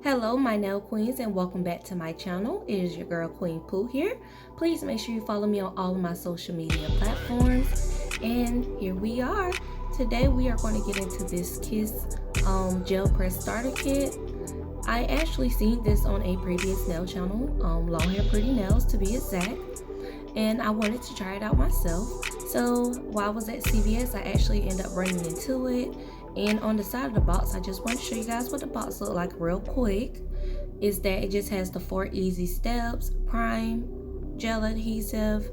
Hello my nail queens, and welcome back to my channel. It is your girl Queen Pooh here. Please make sure you follow me on all of my social media platforms. And here we are. Today we are going to get into this Kiss gel press starter kit. I actually seen this on a previous nail channel, LongHair Pretty Nails to be exact, and I wanted to try it out myself. So while I was at CVS, I actually ended up running into it. And on the side of the box, I just want to show you guys what the box look like real quick. Is that it just has the 4 easy steps: prime, gel adhesive,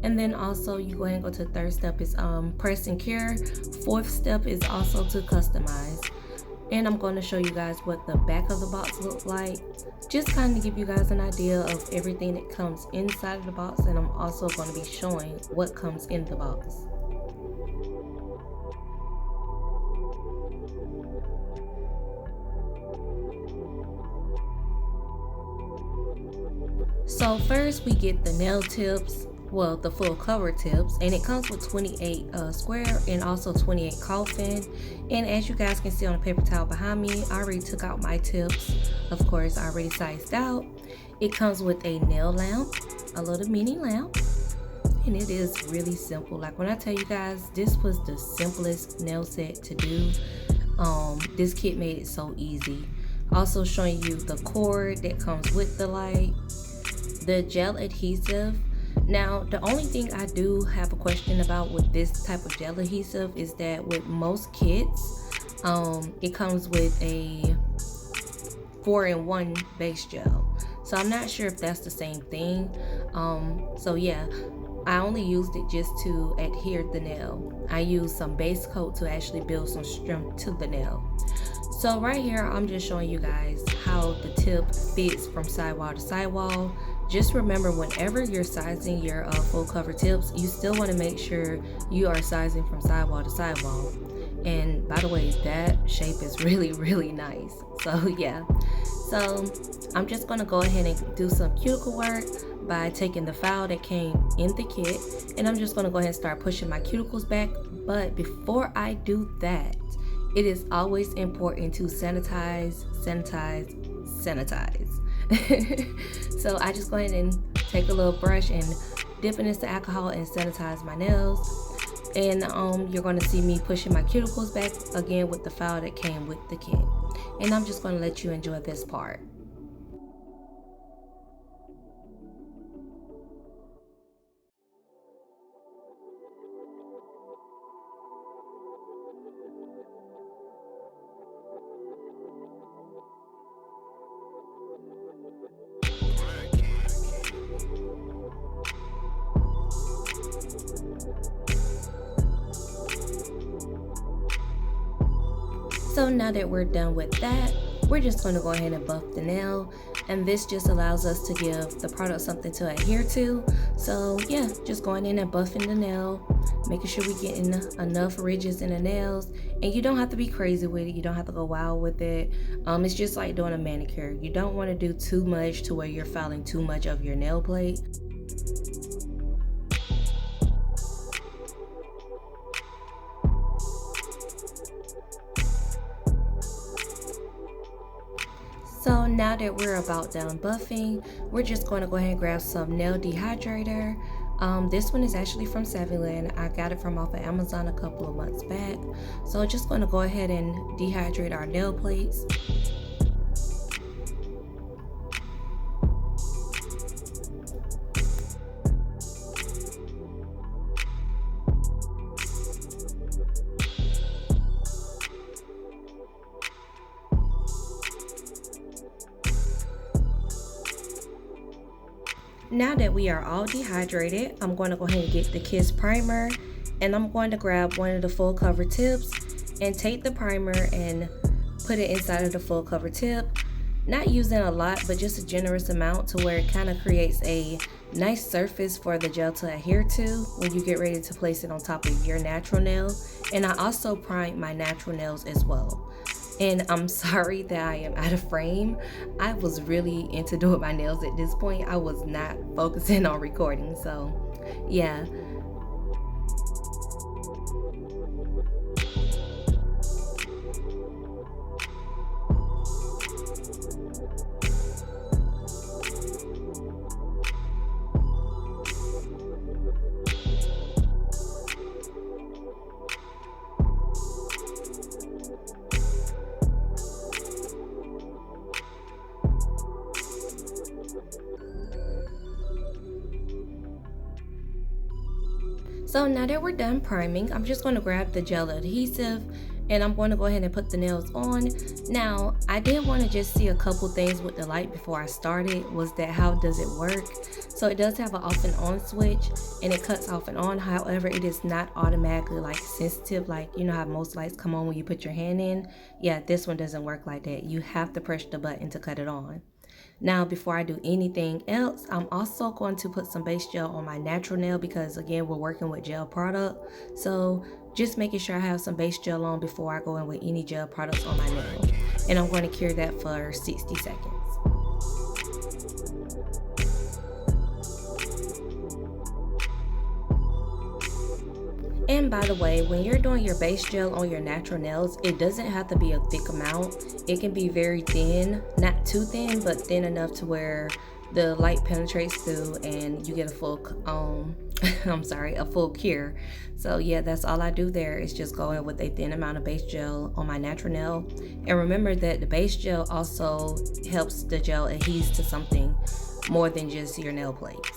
and then also you go ahead and go to the third step is press and cure. Fourth step is also to customize. And I'm going to show you guys what the back of the box looks like, just kind of give you guys an idea of everything that comes inside of the box. And I'm also going to be showing what comes in the box. So first we get the nail tips, well, the full cover tips, and it comes with 28 square and also 28 coffin. And as you guys can see on the paper towel behind me, I already took out my tips. Of course, I already sized out. It comes with a nail lamp, a little mini lamp, and it is really simple. Like when I tell you guys, this was the simplest nail set to do. This kit made it so easy. Also showing you the cord that comes with the light, the gel adhesive. Now the only thing I do have a question about with this type of gel adhesive is that with most kits it comes with a 4-in-1 base gel, so I'm not sure if that's the same thing. So yeah, I only used it just to adhere the nail. I used some base coat to actually build some strength to the nail. So right here I'm just showing you guys how the tip fits from sidewall to sidewall. Just remember, whenever you're sizing your full cover tips, you still want to make sure you are sizing from sidewall to sidewall. And by the way, that shape is really nice. So yeah, so I'm just going to go ahead and do some cuticle work by taking the file that came in the kit, and I'm just going to go ahead and start pushing my cuticles back. But before I do that, it is always important to sanitize. So I just go ahead and take a little brush and dip it into alcohol and sanitize my nails. And you're going to see me pushing my cuticles back again with the file that came with the kit. And I'm just going to let you enjoy this part. So now that we're done with that, we're just going to go ahead and buff the nail, and this just allows us to give the product something to adhere to. So yeah, just going in and buffing the nail, making sure we're getting enough ridges in the nails. And you don't have to be crazy with it, you don't have to go wild with it. It's just like doing a manicure. You don't want to do too much to where you're fouling too much of your nail plate. So now that we're about done buffing, we're just going to go ahead and grab some nail dehydrator. This one is actually from Saviland. I got it from off of Amazon a couple of months back. So just going to go ahead and dehydrate our nail plates. Now that we are all dehydrated, I'm going to go ahead and get the Kiss primer, and I'm going to grab one of the full cover tips and take the primer and put it inside of the full cover tip. Not using a lot, but just a generous amount to where it kind of creates a nice surface for the gel to adhere to when you get ready to place it on top of your natural nail. And I also primed my natural nails as well. And I'm sorry that I am out of frame. I was really into doing my nails at this point. I was not focusing on recording, so yeah. So now that we're done priming, I'm just going to grab the gel adhesive and I'm going to go ahead and put the nails on. Now, I did want to just see a couple things with the light before I started. Was that how does it work? So it does have an off and on switch and it cuts off and on. However, it is not automatically like sensitive, like you know how most lights come on when you put your hand in. Yeah, this one doesn't work like that. You have to push the button to cut it on. Now, before I do anything else, I'm also going to put some base gel on my natural nail because again, we're working with gel product. So just making sure I have some base gel on before I go in with any gel products on my nail. And I'm going to cure that for 60 seconds. And by the way, when you're doing your base gel on your natural nails, it doesn't have to be a thick amount. It can be very thin, not too thin, but thin enough to where the light penetrates through and you get a full, a full cure. So yeah, that's all I do there is just go in with a thin amount of base gel on my natural nail. And remember that the base gel also helps the gel adhere to something more than just your nail plates.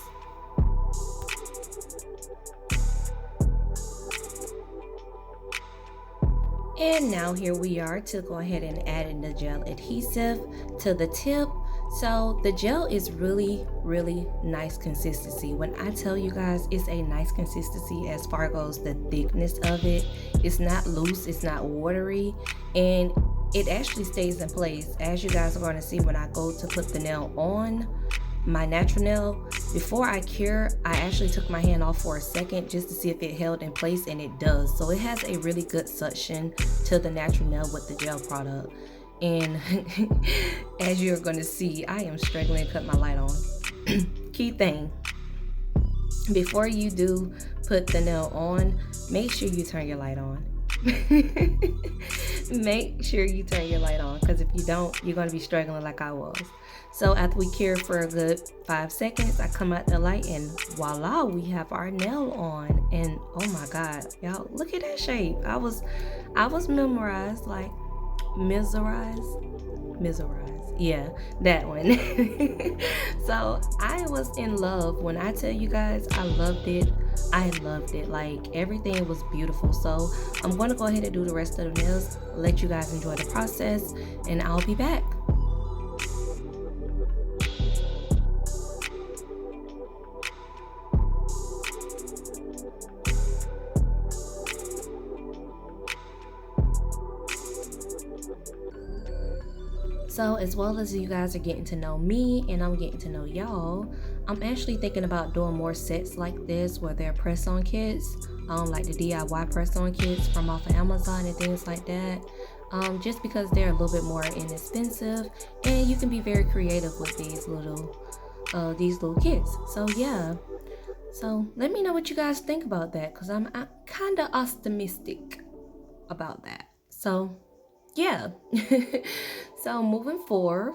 And now here we are to go ahead and add in the gel adhesive to the tip. So the gel is really nice consistency. When I tell you guys it's a nice consistency as far goes the thickness of it, it's not loose, it's not watery, and it actually stays in place. As you guys are going to see when I go to put the nail on my natural nail, before I cure, I actually took my hand off for a second just to see if it held in place, and it does. So it has a really good suction to the natural nail with the gel product. And as you're going to see, I am struggling to cut my light on. Key thing, before you do put the nail on, make sure you turn your light on. Make sure you turn your light on, because if you don't, you're going to be struggling like I was. So after we cure for a good 5 seconds, I come out the light and voila, we have our nail on. And oh my God, y'all, look at that shape. I was memorized, like mesmerized. Yeah, that one. So I was in love. When I tell you guys I loved it, like everything was beautiful. So I'm going to go ahead and do the rest of the nails, let you guys enjoy the process, and I'll be back. So as well as you guys are getting to know me and I'm getting to know y'all, I'm actually thinking about doing more sets like this where they're press-on kits, like the DIY press-on kits from off of Amazon and things like that. Just because they're a little bit more inexpensive and you can be very creative with these little kits. So yeah, so let me know what you guys think about that, because I'm kind of optimistic about that. So yeah. So moving forward,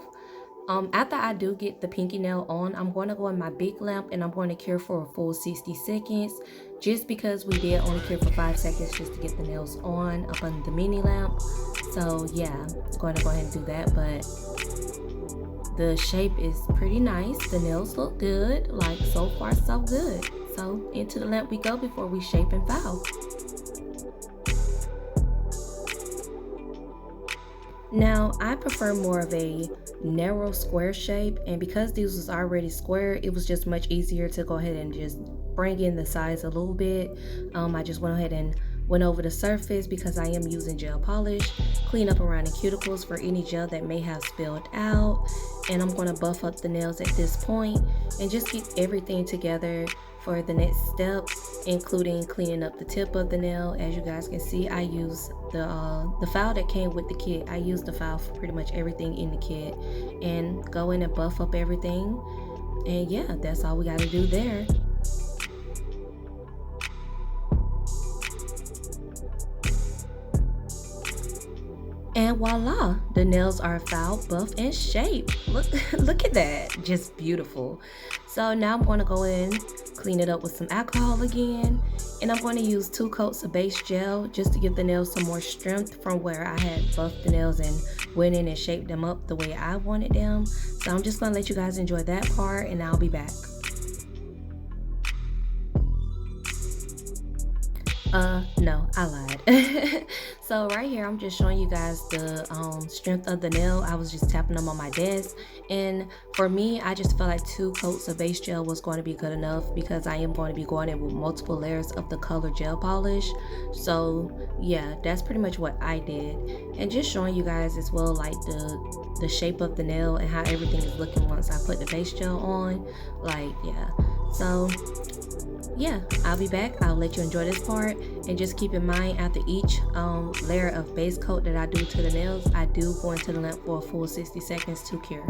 after I do get the pinky nail on, I'm going to go in my big lamp and I'm going to cure for a full 60 seconds, just because we did only cure for 5 seconds just to get the nails on up under the mini lamp. So yeah, I'm going to go ahead and do that, but the shape is pretty nice. The nails look good, like so far so good. So into the lamp we go before we shape and file. Now, I prefer more of a narrow square shape, and because these was already square, it was just much easier to go ahead and just bring in the size a little bit. I just went ahead and went over the surface because I am using gel polish, clean up around the cuticles for any gel that may have spilled out, and I'm going to buff up the nails at this point and just get everything together for the next step, including cleaning up the tip of the nail. As you guys can see, I use the file that came with the kit. I use the file for pretty much everything in the kit and go in and buff up everything. And yeah, that's all we got to do there. And voila, the nails are filed, buff, and shaped. Look at that, just beautiful. So now I'm going to go in, clean it up with some alcohol again, and I'm going to use 2 coats of base gel just to give the nails some more strength from where I had buffed the nails and went in and shaped them up the way I wanted them. So I'm just going to let you guys enjoy that part, and I'll be back. No, I lied. So right here, I'm just showing you guys the strength of the nail. I was just tapping them on my desk, and for me, I just felt like 2 coats of base gel was going to be good enough because I am going to be going in with multiple layers of the color gel polish. So yeah, that's pretty much what I did, and just showing you guys as well, like the shape of the nail and how everything is looking once I put the base gel on. Like, yeah. So yeah, I'll be back. I'll let you enjoy this part, and just keep in mind, after each layer of base coat that I do to the nails, I do go into the lamp for a full 60 seconds to cure.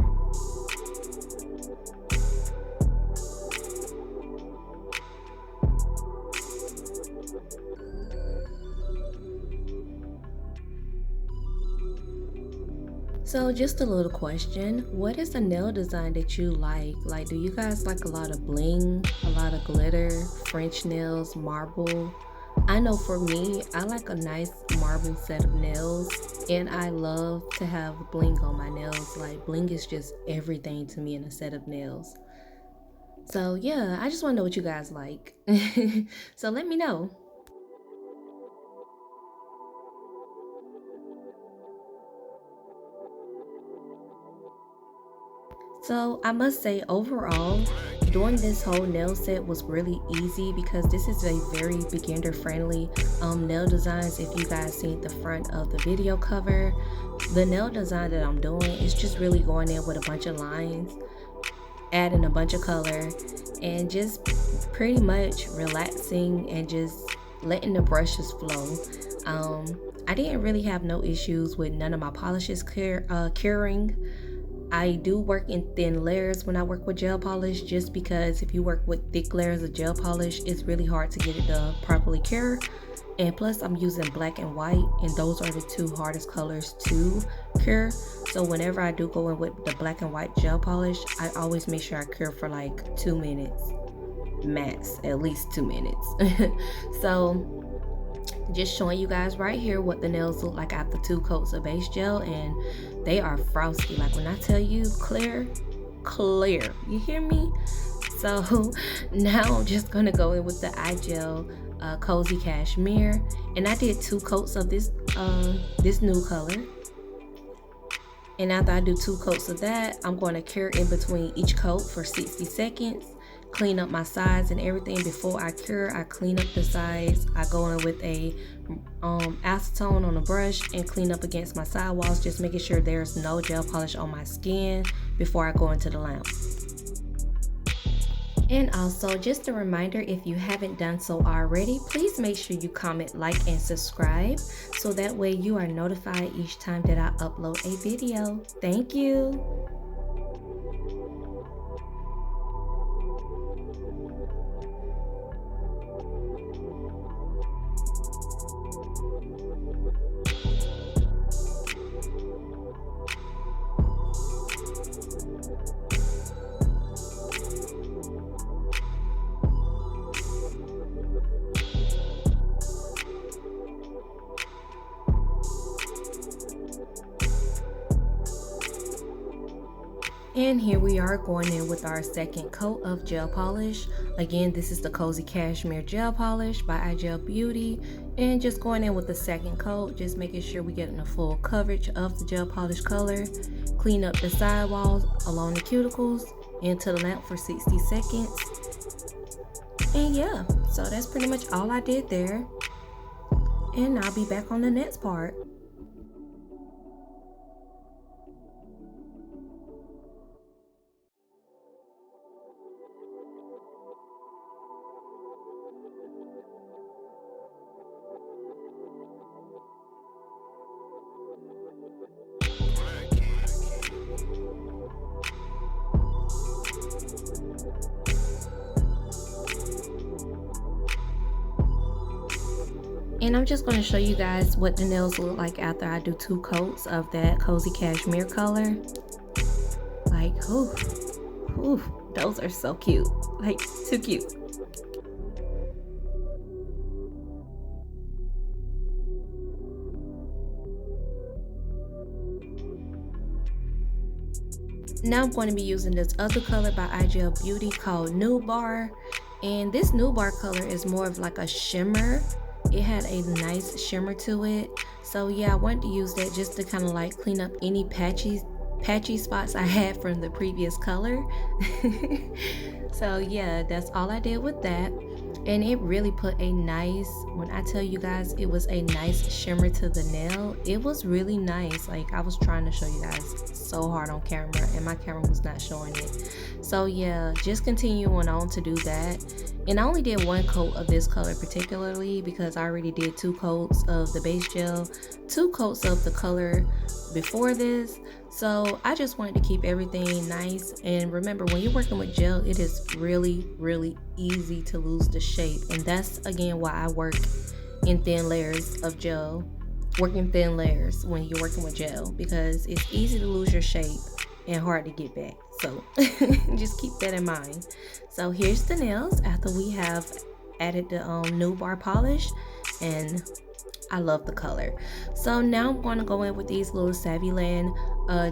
So just a little question, what is a nail design that you like? Like, do you guys like a lot of bling, a lot of glitter, French nails, marble? I know for me, I like a nice marble set of nails, and I love to have bling on my nails. Like, bling is just everything to me in a set of nails. So yeah, I just want to know what you guys like. So let me know. So I must say, overall, doing this whole nail set was really easy because this is a very beginner friendly nail designs. If you guys seen the front of the video cover, the nail design that I'm doing is just really going in with a bunch of lines, adding a bunch of color, and just pretty much relaxing and just letting the brushes flow. I didn't really have no issues with none of my polishes curing. I do work in thin layers when I work with gel polish, just because if you work with thick layers of gel polish, it's really hard to get it to properly cure. And plus, I'm using black and white, and those are the 2 hardest colors to cure. So whenever I do go in with the black and white gel polish, I always make sure I cure for like 2 minutes max, at least 2 minutes. So just showing you guys right here what the nails look like after 2 coats of base gel, and they are frosty. Like, when I tell you clear, you hear me? So now I'm just gonna go in with the IGel cozy cashmere, and I did 2 coats of this new color. And after I do 2 coats of that, I'm going to cure in between each coat for 60 seconds, clean up my sides and everything. Before I cure, I clean up the sides. I go in with a acetone on a brush and clean up against my sidewalls, just making sure there's no gel polish on my skin before I go into the lamp. And also, just a reminder, if you haven't done so already, please make sure you comment, like, and subscribe, so that way you are notified each time that I upload a video. Thank you. And here we are going in with our second coat of gel polish. Again, this is the Cozy Cashmere Gel Polish by IGel Beauty. And just going in with the second coat, just making sure we get the full coverage of the gel polish color. Clean up the sidewalls along the cuticles, into the lamp for 60 seconds. And yeah, so that's pretty much all I did there. And I'll be back on the next part. And I'm just going to show you guys what the nails look like after I do 2 coats of that Cozy Cashmere color. Like, ooh, those are so cute. Like, too cute. Now I'm going to be using this other color by IGel Beauty called Nude, and this Nude color is more of like a shimmer it had a nice shimmer to it. So yeah, I wanted to use that just to kind of like clean up any patchy spots I had from the previous color. So yeah, that's all I did with that. And it really put a nice, when I tell you guys it was a nice shimmer to the nail, it was really nice. Like, I was trying to show you guys so hard on camera and my camera was not showing it. So yeah, just continuing on to do that. And I only did one coat of this color particularly because I already did 2 coats of the base gel, 2 coats of the color before this. So I just wanted to keep everything nice. And remember, when you're working with gel, it is really easy to lose the shape. And that's again why I work in thin layers of gel, working thin layers when you're working with gel, because it's easy to lose your shape and hard to get back. So just keep that in mind. So here's the nails after we have added the Nude bar polish, and I love the color. So now I'm going to go in with these little Saviland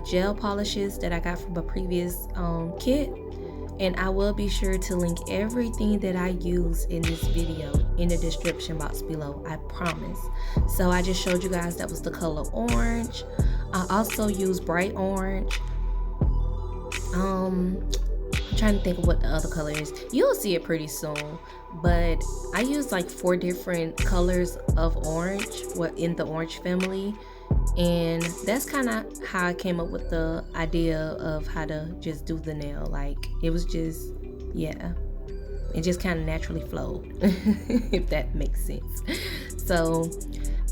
gel polishes that I got from a previous kit, and I will be sure to link everything that I use in this video in the description box below, I promise. So I just showed you guys that was the color orange. I also use bright orange. I'm trying to think of what the other color is. You'll see it pretty soon, but I use like 4 different colors of orange, in the orange family, and that's kind of how I came up with the idea of how to just do the nail. Like, it was just, yeah, it just kind of naturally flowed, if that makes sense. So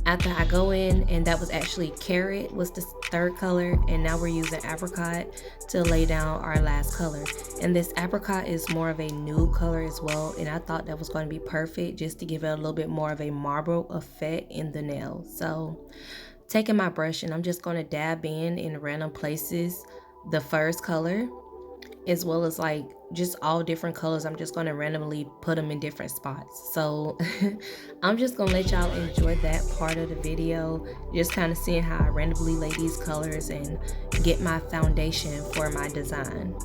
after I go in, and that was actually Carrot was the 3rd color, and now we're using Apricot to lay down our last color. And this Apricot is more of a nude color as well, and I thought that was going to be perfect just to give it a little bit more of a marble effect in the nail. So taking my brush, and I'm just going to dab in random places the first color, as well as like just all different colors. I'm just going to randomly put them in different spots. So I'm just going to let y'all enjoy that part of the video, just kind of seeing how I randomly lay these colors and get my foundation for my design.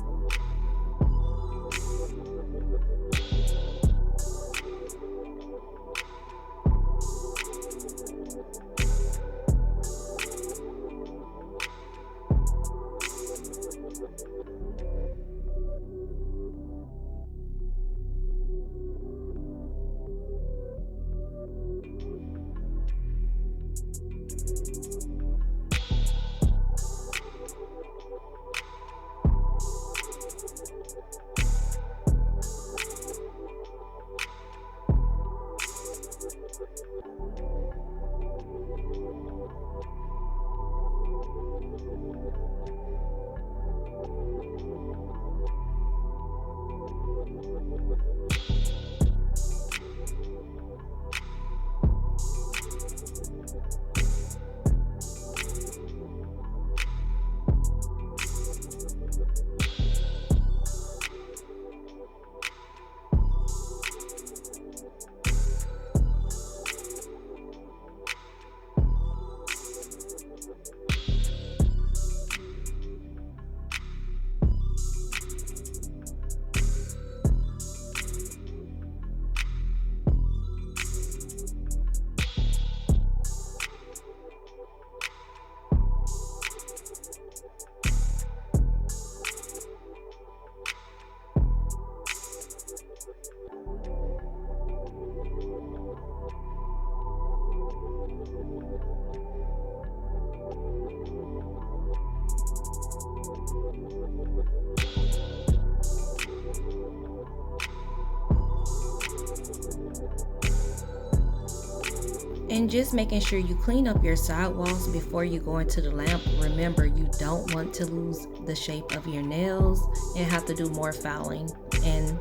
And just making sure you clean up your side walls before you go into the lamp. Remember, you don't want to lose the shape of your nails and have to do more filing. And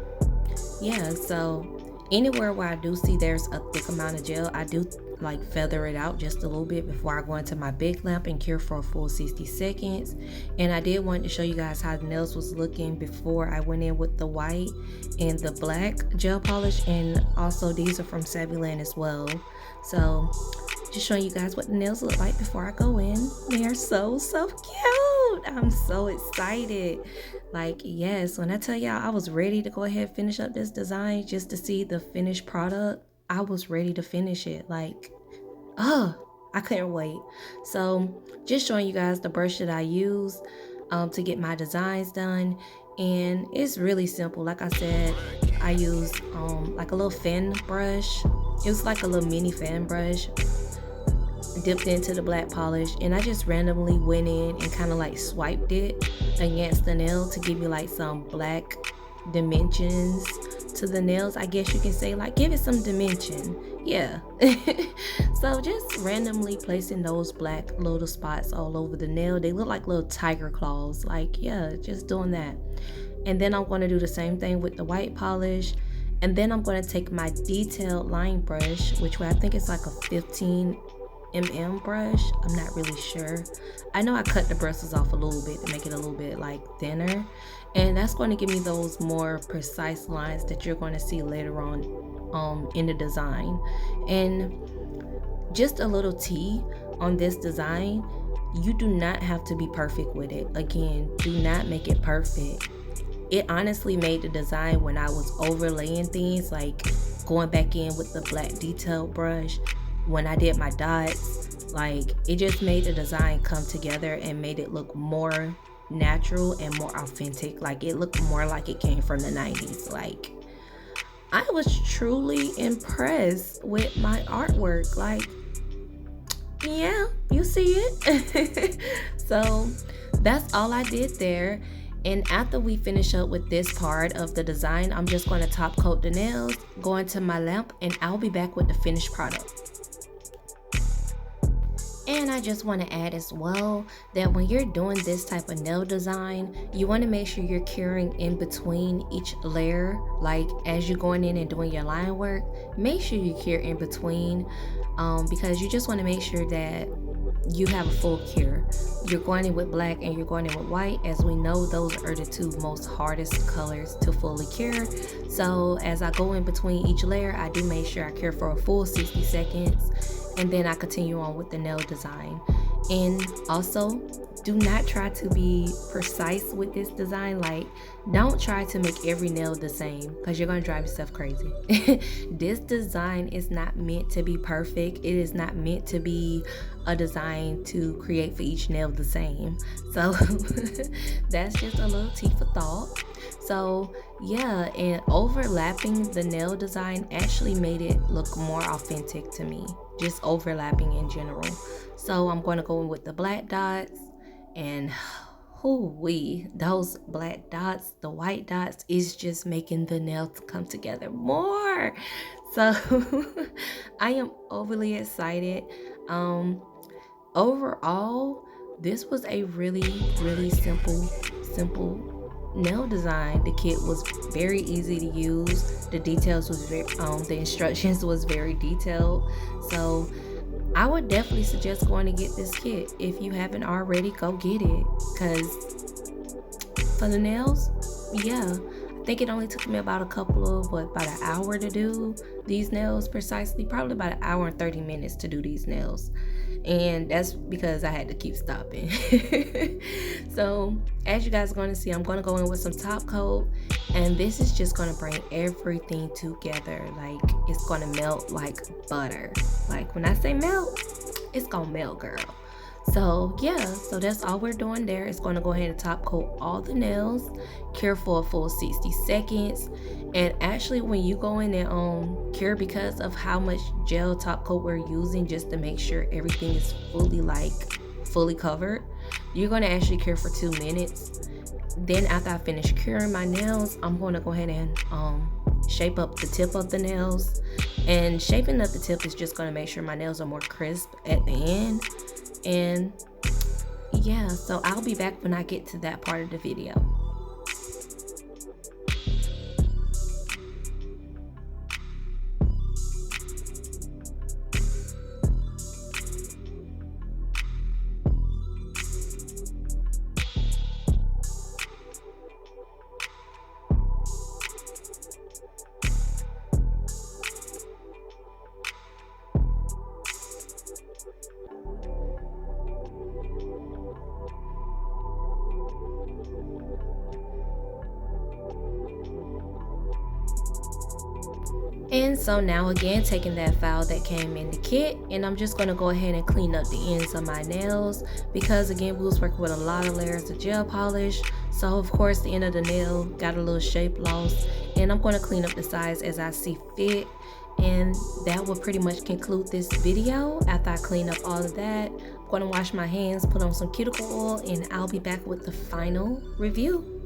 yeah, so anywhere where I do see there's a thick amount of gel, I do like feather it out just a little bit before I go into my big lamp and cure for a full 60 seconds. And I did want to show you guys how the nails was looking before I went in with the white and the black gel polish, and also these are from Saviland as well. So just showing you guys what the nails look like before I go in. They are so cute. I'm so excited. Like, yes, when I tell y'all I was ready to go ahead and finish up this design just to see the finished product, I was ready to finish it. Like, oh, I couldn't wait. So just showing you guys the brush that I use to get my designs done. And it's really simple. Like I said, I use like a little fan brush. It was like a little mini fan brush dipped into the black polish, and I just randomly went in and kind of like swiped it against the nail to give me like some black dimensions to the nails, I guess you can say, like give it some dimension. Yeah. So just randomly placing those black little spots all over the nail. They look like little tiger claws. Like, yeah, just doing that. And then I'm going to do the same thing with the white polish. And then I'm going to take my detailed line brush, which I think it's like a 15mm brush. I'm not really sure. I know I cut the bristles off a little bit to make it a little bit like thinner, and that's going to give me those more precise lines that you're going to see later on in the design. And just a little tea on this design, you do not have to be perfect with it. Again, do not make it perfect. It honestly made the design when I was overlaying things, like going back in with the black detail brush when I did my dots. Like, it just made the design come together and made it look more natural and more authentic. Like, it looked more like it came from the 90s. Like, I was truly impressed with my artwork. Like, yeah, you see it. So that's all I did there. And after we finish up with this part of the design, I'm just going to top coat the nails, go into my lamp, and I'll be back with the finished product. And I just want to add as well that when you're doing this type of nail design, you want to make sure you're curing in between each layer. Like as you're going in and doing your line work, make sure you cure in between, because you just want to make sure that you have a full cure. You're going in with black and you're going in with white. As we know, those are the two most hardest colors to fully cure. So as I go in between each layer, I do make sure I cure for a full 60 seconds, and then I continue on with the nail design. And also, do not try to be precise with this design. Like, don't try to make every nail the same, because you're going to drive yourself crazy. This design is not meant to be perfect. It is not meant to be a design to create for each nail the same. So that's just a little tea for thought. So yeah, and overlapping the nail design actually made it look more authentic to me, just overlapping in general. So I'm going to go in with the black dots, and hoo-wee, those black dots, the white dots is just making the nails come together more. So I am overly excited. Overall, this was a really simple nail design. The kit was very easy to use. The details was very the instructions was very detailed. So I would definitely suggest going to get this kit. If you haven't already, go get it, because for the nails, yeah, I think it only took me about about an hour to do these nails precisely. Probably about an hour and 30 minutes to do these nails, and that's because I had to keep stopping. So as you guys are going to see, I'm going to go in with some top coat, and this is just going to bring everything together. Like, it's going to melt like butter. Like, when I say melt, it's going to melt, girl. So yeah, so that's all we're doing there. It's going to go ahead and top coat all the nails, cure for a full 60 seconds. And actually, when you go in and cure, because of how much gel top coat we're using, just to make sure everything is fully covered, you're going to actually cure for 2 minutes. Then after I finish curing my nails, I'm going to go ahead and shape up the tip of the nails. And shaping up the tip is just going to make sure my nails are more crisp at the end. And yeah, so I'll be back when I get to that part of the video. And so now again, taking that file that came in the kit, and I'm just going to go ahead and clean up the ends of my nails, because again, we was working with a lot of layers of gel polish. So of course the end of the nail got a little shape loss, and I'm going to clean up the sides as I see fit. And that will pretty much conclude this video. After I clean up all of that, I'm going to wash my hands, put on some cuticle oil, and I'll be back with the final review.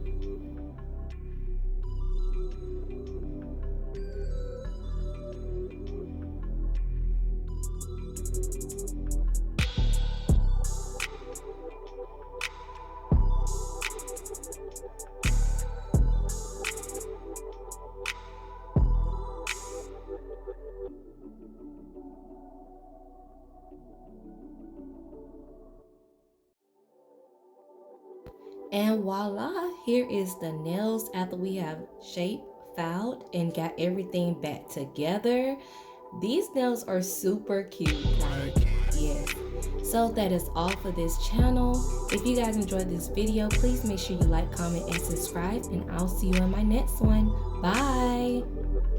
And voila, here is the nails after we have shaped, filed, and got everything back together. These nails are super cute, like, yes. So that is all for this channel. If you guys enjoyed this video, please make sure you like, comment, and subscribe, and I'll see you in my next one. Bye!